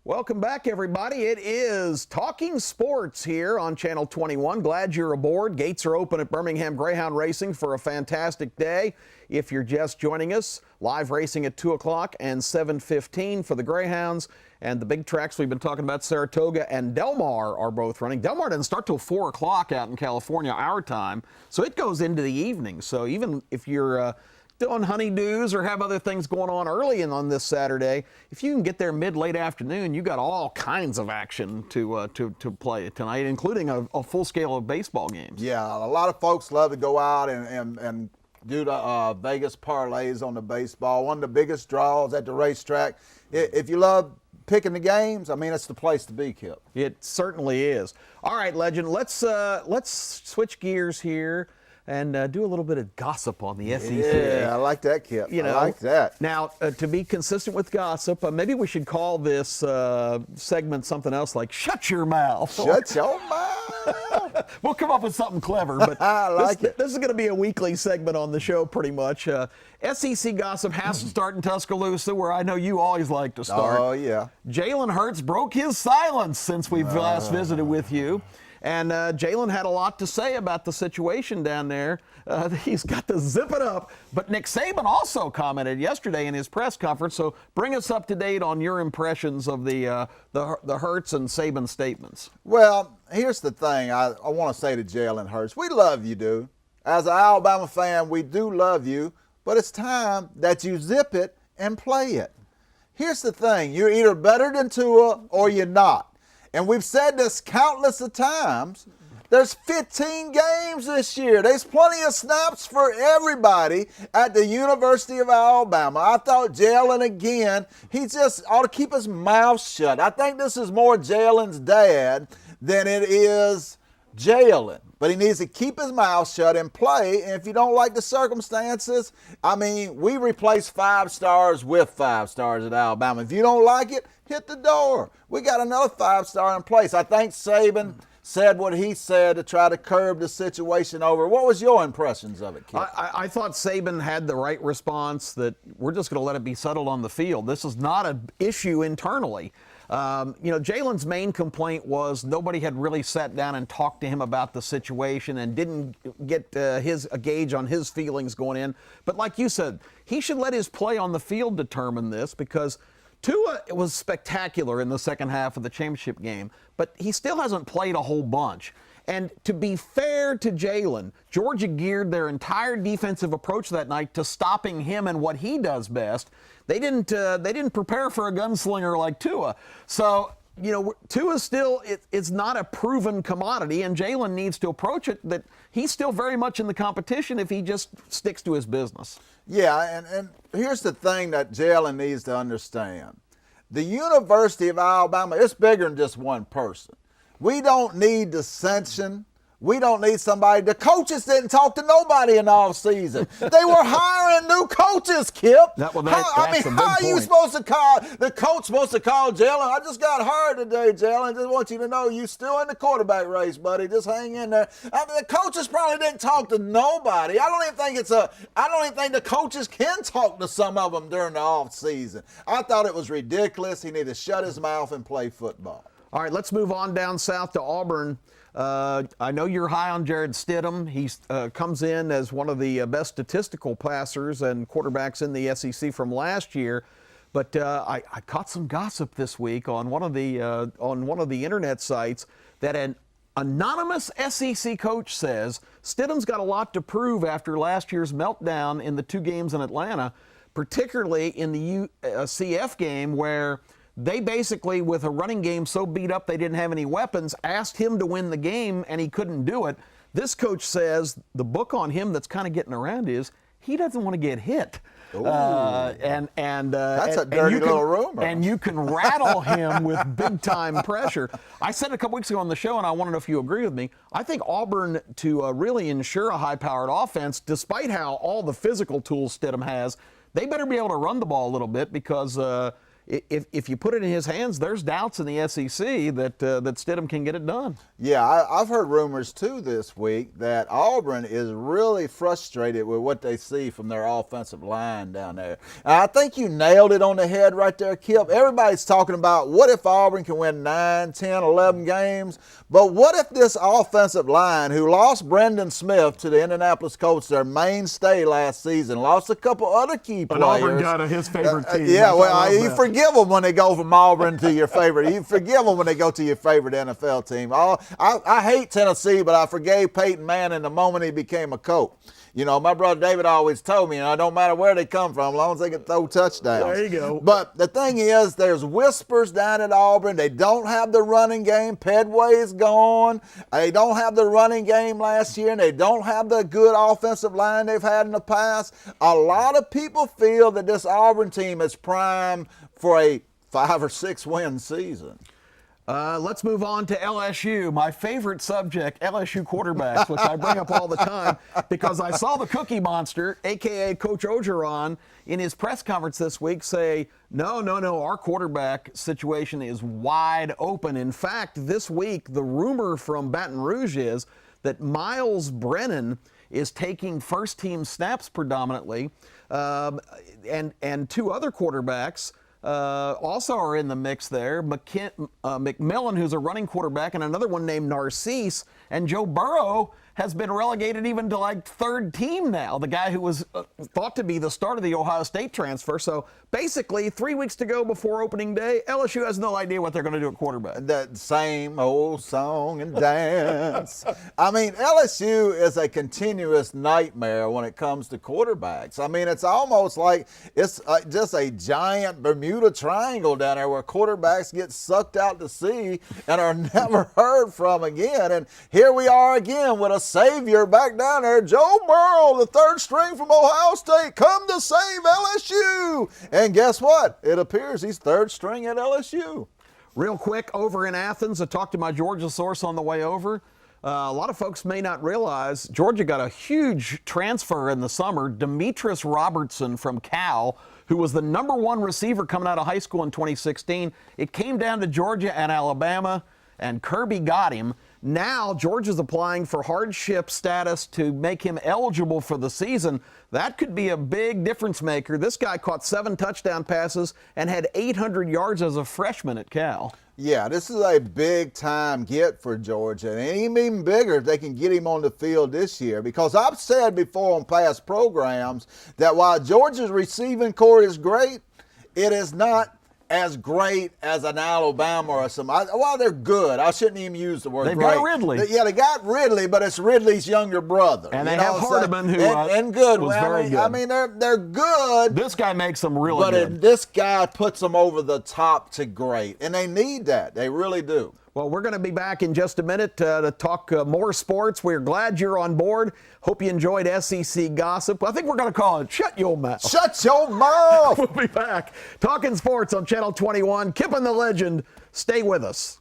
Welcome back, everybody. It is Talking Sports here on Channel 21. Glad you're aboard. Gates are open at Birmingham Greyhound Racing for a fantastic day. If you're just joining us, live racing at 2 o'clock and 7:15 for the Greyhounds. And the big tracks we've been talking about, Saratoga and Del Mar, are both running. Del Mar doesn't start till 4 o'clock out in California, our time, so it goes into the evening. So even if you're doing honeydews or have other things going on early and on this Saturday, if you can get there mid-late afternoon, you got all kinds of action to play tonight, including a full scale of baseball games. Yeah, a lot of folks love to go out and do the Vegas parlays on the baseball. One of the biggest draws at the racetrack. If you love picking the games, I mean, it's the place to be, Kip. It certainly is. All right, Legend, let's switch gears here and do a little bit of gossip on the SEC. Yeah, I like that, Kip. I like that. Now, to be consistent with gossip, maybe we should call this segment something else like Shut Your Mouth. Shut your mouth. We'll come up with something clever, but I like it. This is going to be a weekly segment on the show pretty much. SEC gossip has to start in Tuscaloosa, where I know you always like to start. Oh, yeah. Jalen Hurts broke his silence since we've last visited with you. And Jalen had a lot to say about the situation down there. He's got to zip it up. But Nick Saban also commented yesterday in his press conference. So bring us up to date on your impressions of the Hurts and Saban statements. Well, here's the thing I want to say to Jalen Hurts. We love you, dude. As an Alabama fan, we do love you. But it's time that you zip it and play it. Here's the thing. You're either better than Tua or you're not. And we've said this countless of times. There's 15 games this year. There's plenty of snaps for everybody at the University of Alabama. I thought Jalen, again, he just ought to keep his mouth shut. I think this is more Jalen's dad than it is Jalen. But he needs to keep his mouth shut and play. And if you don't like the circumstances, I mean, we replace 5 stars with 5 stars at Alabama. If you don't like it, hit the door. We got another 5-star in place. I think Saban said what he said to try to curb the situation over. What was your impressions of it, Kip? I thought Saban had the right response, that we're just going to let it be settled on the field. This is not an issue internally. Jalen's main complaint was nobody had really sat down and talked to him about the situation and didn't get a gauge on his feelings going in. But like you said, he should let his play on the field determine this, because Tua was spectacular in the second half of the championship game, but he still hasn't played a whole bunch. And to be fair to Jalen, Georgia geared their entire defensive approach that night to stopping him and what he does best. They didn't prepare for a gunslinger like Tua. So, Tua still, it's not a proven commodity, and Jalen needs to approach it that he's still very much in the competition if he just sticks to his business. Yeah, and here's the thing that Jalen needs to understand. The University of Alabama is bigger than just one person. We don't need dissension. We don't need somebody. The coaches didn't talk to nobody in the offseason. They were hiring new coaches, Kip. How are you supposed to call, the coach supposed to call Jalen? I just got hired today, Jalen. Just want you to know you still in the quarterback race, buddy. Just hang in there. The coaches probably didn't talk to nobody. I don't even think the coaches can talk to some of them during the offseason. I thought it was ridiculous. He needed to shut his mouth and play football. All right, let's move on down south to Auburn. I know you're high on Jared Stidham. He comes in as one of the best statistical passers and quarterbacks in the SEC from last year. But I caught some gossip this week on one of the internet sites that an anonymous SEC coach says Stidham's got a lot to prove after last year's meltdown in the 2 games in Atlanta, particularly in the CF game, where they basically, with a running game so beat up they didn't have any weapons, asked him to win the game, and he couldn't do it. This coach says the book on him that's kind of getting around is he doesn't want to get hit. That's a dirty little rumor. And you can rattle him with big-time pressure. I said a couple weeks ago on the show, and I want to know if you agree with me, I think Auburn, to really ensure a high-powered offense, despite how all the physical tools Stidham has, they better be able to run the ball a little bit, because if you put it in his hands, there's doubts in the SEC that Stidham can get it done. Yeah, I've heard rumors too this week that Auburn is really frustrated with what they see from their offensive line down there. And I think you nailed it on the head right there, Kip. Everybody's talking about what if Auburn can win 9, 10, 11 games, but what if this offensive line, who lost Brendan Smith to the Indianapolis Colts, their mainstay last season, lost a couple other key players. But Auburn got his favorite team. Yeah, well, you forgive them when they go from Auburn to your favorite. You forgive them when they go to your favorite NFL team. I hate Tennessee, but I forgave Peyton Manning the moment he became a coach. You know, my brother David always told me, it don't matter where they come from, as long as they can throw touchdowns. There you go. But the thing is, there's whispers down at Auburn. They don't have the running game. Pedway is gone. They don't have the running game last year, and they don't have the good offensive line they've had in the past. A lot of people feel that this Auburn team is primed for a 5 or 6 win season. Let's move on to LSU, my favorite subject, LSU quarterbacks, which I bring up all the time because I saw the Cookie Monster, a.k.a. Coach Orgeron, in his press conference this week say, no, our quarterback situation is wide open. In fact, this week, the rumor from Baton Rouge is that Miles Brennan is taking first-team snaps predominantly, and 2 other quarterbacks also are in the mix there. McMillan, who's a running quarterback, and another one named Narcisse. And Joe Burrow has been relegated even to like 3rd team now, the guy who was thought to be the start of the Ohio State transfer. So basically, 3 weeks to go before opening day, LSU has no idea what they're going to do at quarterback. That same old song and dance. I mean, LSU is a continuous nightmare when it comes to quarterbacks. I mean, it's almost like it's just a giant Bermuda Triangle down there where quarterbacks get sucked out to sea and are never heard from again. And here we are again with a savior back down there, Joe Burrow, the 3rd string from Ohio State, come to save LSU. And guess what? It appears he's 3rd string at LSU. Real quick, over in Athens, I talked to my Georgia source on the way over. A lot of folks may not realize Georgia got a huge transfer in the summer. Demetrius Robertson from Cal, who was the #1 receiver coming out of high school in 2016. It came down to Georgia and Alabama, and Kirby got him. Now Georgia's applying for hardship status to make him eligible for the season. That could be a big difference maker. This guy caught 7 touchdown passes and had 800 yards as a freshman at Cal. Yeah, this is a big-time get for Georgia, and even bigger if they can get him on the field this year, because I've said before on past programs that while Georgia's receiving core is great, it is not as great as an Alabama or some. Well, they're good. I shouldn't even use the word They've great. got Ridley. Yeah, they got Ridley, but it's Ridley's younger brother. And they have Hardeman, who and good. was very good. I mean, they're good. This guy makes them really but good. This guy puts them over the top to great, and they need that. They really do. Well, we're going to be back in just a minute to talk more sports. We're glad you're on board. Hope you enjoyed SEC gossip. I think we're going to call it Shut Your Mouth. Shut your mouth. We'll be back talking sports on Channel 21. Kip and the Legend. Stay with us.